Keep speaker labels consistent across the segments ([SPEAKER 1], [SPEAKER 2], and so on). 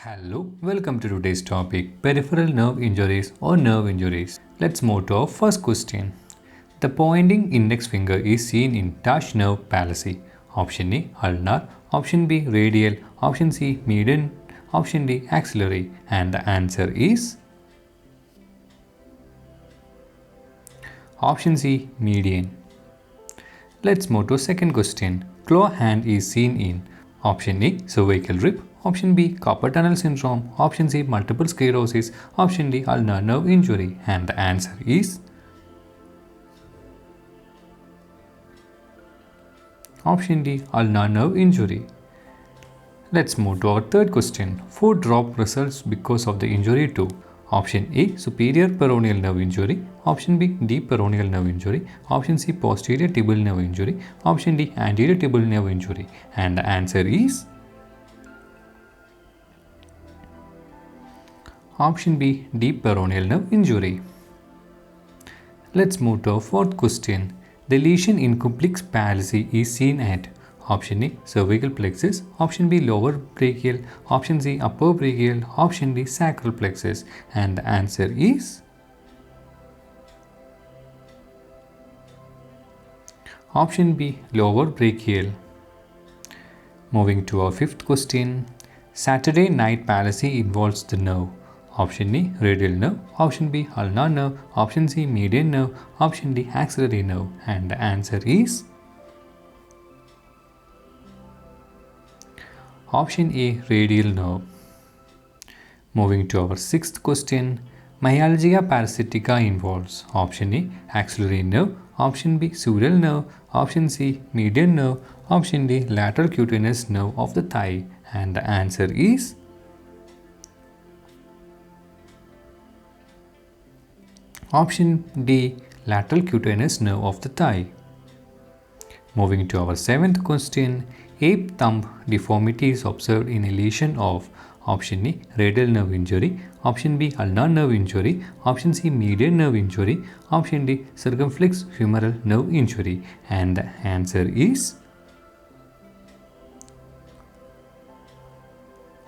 [SPEAKER 1] Hello, welcome to today's topic peripheral nerve injuries or nerve injuries. Let's move to our first question. The pointing index finger is seen in touch nerve palsy. Option A ulnar, option B radial, option C median, option D axillary, and the answer is option C median. Let's move to second question. Claw hand is seen in option A cervical rib, option B carpal tunnel syndrome, option C multiple sclerosis, option D ulnar nerve injury, and the answer is option D ulnar nerve injury. Let's move to our third question. Foot drop results because of the injury to option A superior peroneal nerve injury, option B deep peroneal nerve injury, option C posterior tibial nerve injury, option D anterior tibial nerve injury, and the answer is option B deep peroneal nerve injury. Let's move to our fourth question. The lesion in complex palsy is seen at option A cervical plexus, option B lower brachial, option C upper brachial, option D sacral plexus, and the answer is option B lower brachial. Moving to our fifth question. Saturday night palsy involves the nerve. Option A radial nerve, option B ulnar nerve, option C median nerve, option D axillary nerve, and the answer is option A radial nerve. Moving to our sixth question. Myalgia parasitica involves option A axillary nerve, option B sural nerve, option C median nerve, option D lateral cutaneous nerve of the thigh, and the answer is option D lateral cutaneous nerve of the thigh. Moving to our seventh question. Ape thumb deformity is observed in a lesion of option A radial nerve injury, option B ulnar nerve injury, option C median nerve injury, option D circumflex femoral nerve injury, and the answer is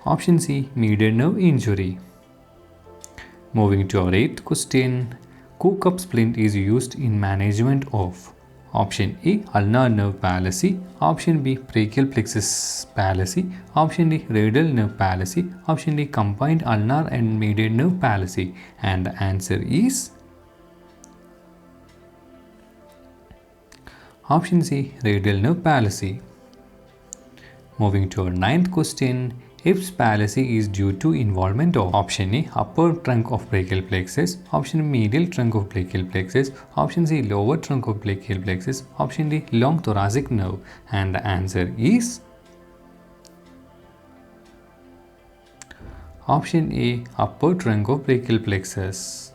[SPEAKER 1] option C median nerve injury. Moving to our eighth question. Cook-up splint is used in management of option A ulnar nerve palsy, option B brachial plexus palsy, option D radial nerve palsy, option D combined ulnar and median nerve palsy, and the answer is option C radial nerve palsy. Moving to our ninth question. Erb's palsy is due to involvement of option A upper trunk of brachial plexus, option B medial trunk of brachial plexus, option C lower trunk of brachial plexus, option D long thoracic nerve, and the answer is option A upper trunk of brachial plexus.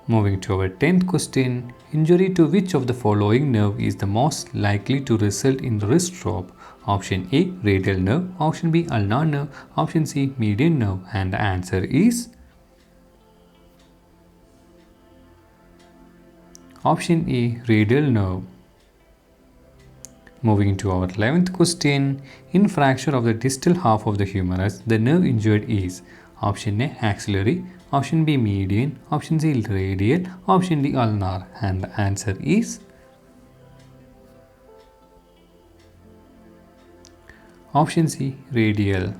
[SPEAKER 1] Moving to our 10th question. Injury to which of the following nerve is the most likely to result in wrist drop? Option A radial nerve, option B ulnar nerve, option C median nerve, and the answer is option A radial nerve. Moving to our 11th question. In fracture of the distal half of the humerus, the nerve injured is option A axillary, option B median, option C radial, option D ulnar, and the answer is option C radial.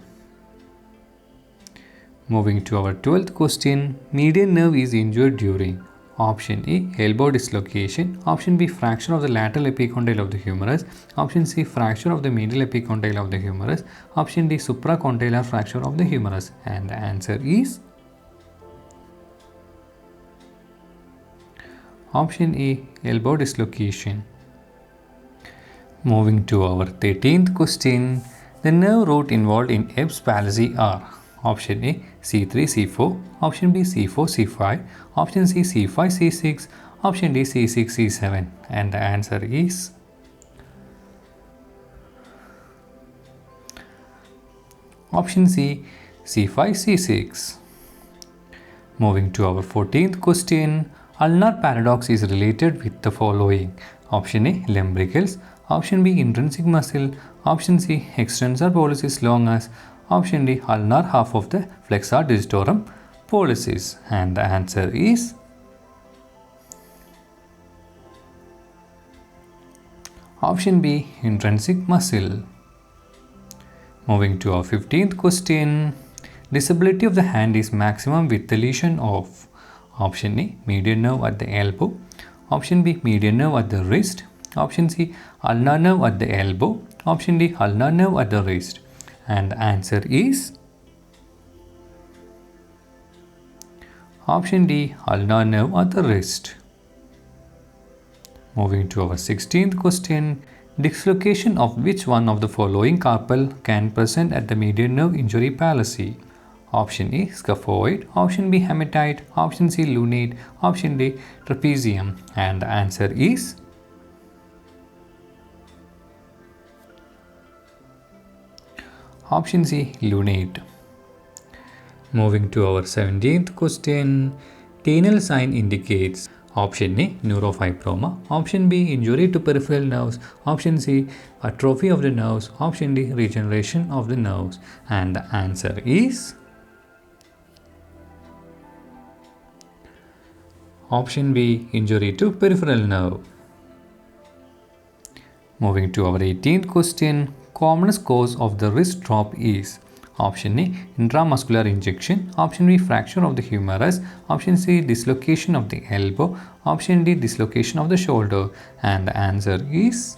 [SPEAKER 1] Moving to our 12th question. Median nerve is injured during option A elbow dislocation, option B fracture of the lateral epicondyle of the humerus, option C fracture of the medial epicondyle of the humerus, option D supracondylar fracture of the humerus, and the answer is option A elbow dislocation. Moving to our 13th question. The nerve root involved in Erb's palsy are option A C3 C4, option B C4 C5, option C C5 C6, option D C6 C7, and the answer is option C C5 C6. Moving to our 14th question. Ulnar paradox is related with the following. Option A lumbricals, option B intrinsic muscle, option C extensor pollicis longus, Option D, ulnar half of the flexor digitorum pollicis. And the answer is option B, intrinsic muscle. Moving to our 15th question. Disability of the hand is maximum with the lesion of option A, median nerve at the elbow, option B, median nerve at the wrist, option C, ulnar nerve at the elbow, option D, ulnar nerve at the wrist. And the answer is option D, ulnar nerve at the wrist. Moving to our 16th question. Dislocation of which one of the following carpal can present at the median nerve injury palsy? Option A, scaphoid, option B, hematite, option C, lunate, option D, trapezium. And the answer is option C, lunate. Moving to our 17th question. Tenal sign indicates option A, neurofibroma, option B, injury to peripheral nerves, option C, atrophy of the nerves, option D, regeneration of the nerves. And the answer is option B, injury to peripheral nerve. Moving to our 18th question. Commonest cause of the wrist drop is option A, intramuscular injection, option B, fracture of the humerus, option C, dislocation of the elbow, option D, dislocation of the shoulder. And the answer is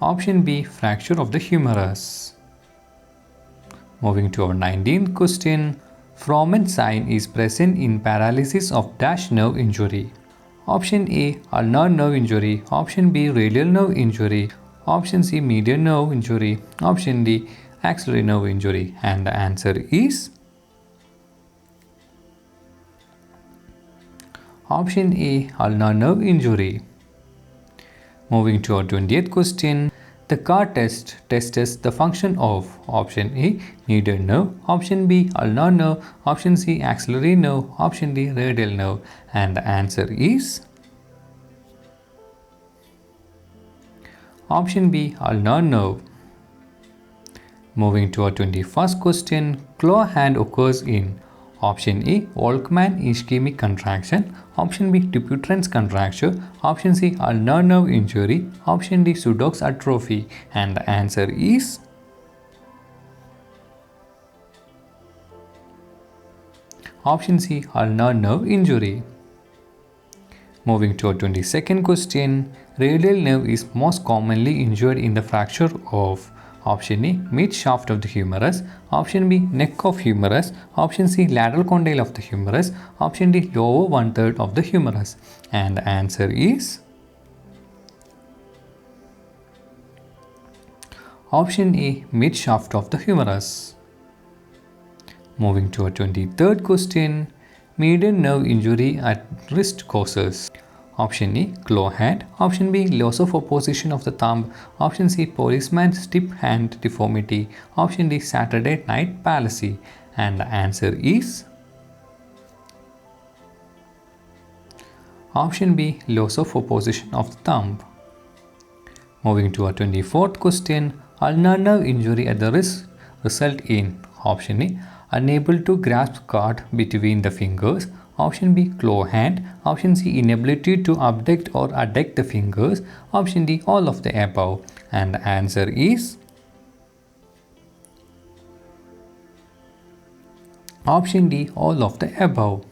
[SPEAKER 1] option B, fracture of the humerus. Moving to our 19th question. Froment sign is present in paralysis of dash nerve injury. Option A, ulnar nerve injury, option B, radial nerve injury, option C, median nerve injury, option D, axillary nerve injury. And the answer is option A, ulnar nerve injury. Moving to our 20th question. The Carr test tests the function of option A, median nerve, option B, ulnar nerve, option C, axillary nerve, option D, radial nerve. And the answer is option B, ulnar nerve. Moving to our 21st question. Claw hand occurs in option A, Volkmann ischemic contraction, option B, Dupuytren's contracture, option C, ulnar nerve injury, option D, Sudok's atrophy. And the answer is option C, ulnar nerve injury. Moving to our 22nd question. Radial nerve is most commonly injured in the fracture of option A, mid shaft of the humerus, option B, neck of humerus, option C, lateral condyle of the humerus, option D, lower 1/3 of the humerus. And the answer is option A, mid shaft of the humerus. Moving to our 23rd question. Median nerve injury at wrist causes option A, claw hand, option B, loss of opposition of the thumb, option C, policeman's stiff hand deformity, option D, Saturday night palsy. And the answer is option B, loss of opposition of the thumb. Moving to our 24th question. Ulnar nerve injury at the wrist result in option A, unable to grasp card between the fingers, option B, claw hand, option C, inability to abduct or adduct the fingers, option D, all of the above. And the answer is option D, all of the above.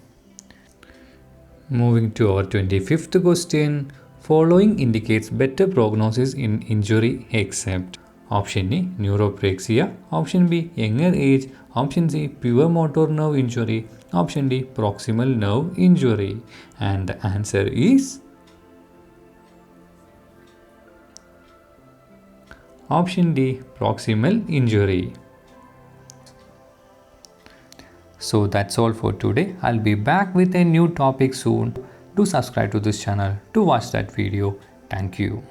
[SPEAKER 1] Moving to our 25th question. Following indicates better prognosis in injury except option A, neuropraxia, option B, younger age, option C, pure motor nerve injury, option D, proximal nerve injury. And the answer is option D, proximal injury. So that's all for today. I'll be back with a new topic soon. Do subscribe to this channel to watch that video. Thank you.